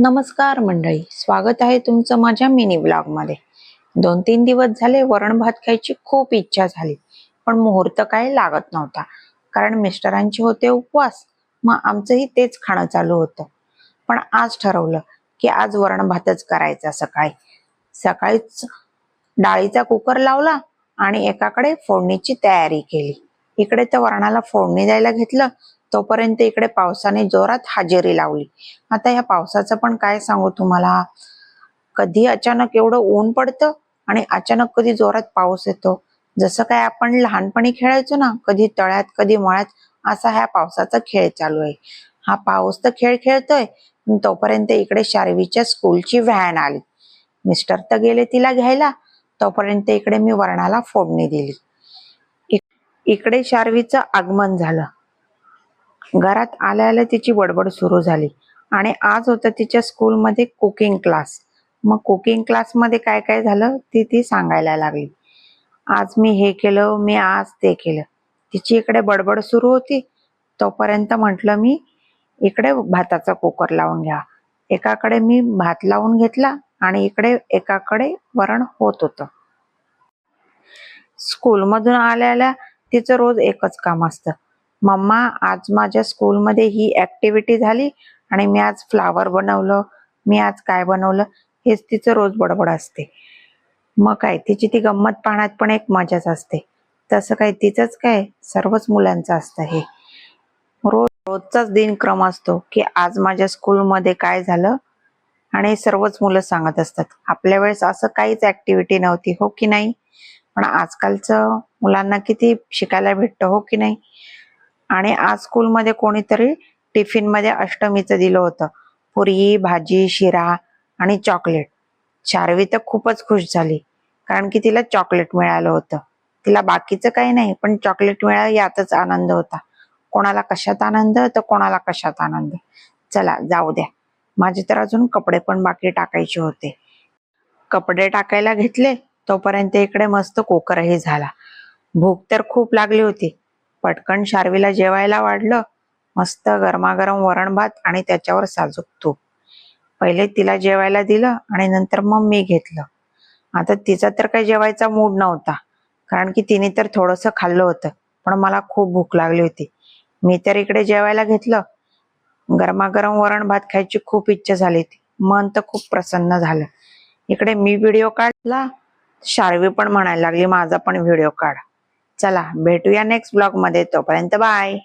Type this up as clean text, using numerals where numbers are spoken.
नमस्कार मंडळी, स्वागत आहे तुमचं माझ्या मिनी ब्लॉग मध्ये। 2-3 दिवस झाले वरण भात खायची खूप इच्छा झाली, पण मुहूर्त काही लागत नव्हता, कारण मिस्टरांचे होते उपवास। मग आमचंही तेच खाणं चालू होतं। पण आज ठरवलं की आज वरण भातच करायचा। सकाळीच डाळीचा कुकर लावला आणि एकाकडे फोडणीची तयारी केली। इकडे तर वरणाला फोडणी द्यायला घेतलं, तोपर्यंत इकडे पावसाने जोरात हजेरी लावली। आता या पावसाचं पण काय सांगू तुम्हाला, कधी अचानक एवढं ऊन पडतं आणि अचानक कधी जोरात पाऊस येतो। जसं काय आपण लहानपणी खेळायचो ना, कधी तळ्यात कधी मळ्यात, असा ह्या पावसाचा खेळ चालू आहे। हा पाऊस तर खेळ खेळतोय, तोपर्यंत इकडे शार्वीच्या स्कूलची व्हॅन आली। मिस्टर तर गेले तिला घ्यायला, तोपर्यंत इकडे मी वरणाला फोडणी दिली। इकडे शार्वीचं आगमन झालं। घरात आल्या आल्या तिची बडबड सुरू झाली आणि आज होतं तिच्या स्कूलमध्ये कुकिंग क्लास। मग कुकिंग क्लास मध्ये काय काय झालं ती सांगायला लागली। आज मी हे केलं, मी आज ते केलं। तिची इकडे बडबड सुरू होती, तोपर्यंत म्हटलं मी इकडे भाताचा कुकर लावून घ्या। एकाकडे मी भात लावून घेतला आणि इकडे एकाकडे वरण होत होतं। स्कूलमधून आल्या आल्या तिचं रोज एकच काम असतं, मम्मा आज माझ्या स्कूलमध्ये ही ऍक्टिव्हिटी झाली आणि मी आज फ्लावर बनवलं, मी आज काय बनवलं, हेच तिचं रोज बडबड असते। मग काय तिची ती गंमत पाहण्यात पण एक मजाच असते। तसं काय तिचंच काय, सर्वच मुलांचं असतं हे। रोजचाच दिनक्रम असतो की आज माझ्या स्कूलमध्ये काय झालं आणि सर्वच मुलं सांगत असतात। आपल्या वेळेस असं काहीच ऍक्टिव्हिटी नव्हती, हो की नाही? पण आजकालचं मुलांना किती शिकायला भेटतं, हो की नाही? आणि आज स्कूलमध्ये कोणीतरी टिफिन मध्ये अष्टमीचं दिलं होतं, पुरी भाजी शिरा आणि चॉकलेट। शार्वी तर खूपच खुश झाली, कारण की तिला चॉकलेट मिळालं होतं। तिला बाकीचं काही नाही, पण चॉकलेट मिळालं यातच आनंद होता। कोणाला कशात आनंद तर कोणाला कशात आनंद। चला जाऊ द्या, माझे तर अजून कपडे पण बाकी टाकायचे होते। कपडे टाकायला घेतले, तोपर्यंत इकडे मस्त कुकरही झाला। भूक तर खूप लागली होती, पटकन शार्वीला जेवायला वाढलं। मस्त गरमागरम वरण भात आणि त्याच्यावर साजूक तूप। पहिले तिला जेवायला दिलं आणि नंतर मग मी घेतलं। आता तिचा तर काही जेवायचा मूड नव्हता, कारण की तिने तर थोडंसं खाल्लं होतं, पण मला खूप भूक लागली होती। मी तर इकडे जेवायला घेतलं। गरमागरम वरण भात खायची खूप इच्छा झाली होती, मन तर खूप प्रसन्न झालं। इकडे मी व्हिडिओ काढला, शार्वी पण म्हणायला लागली माझा पण व्हिडिओ काढ। चला भेटूया नेक्स्ट ब्लॉग मध्ये, तोपर्यंत बाय।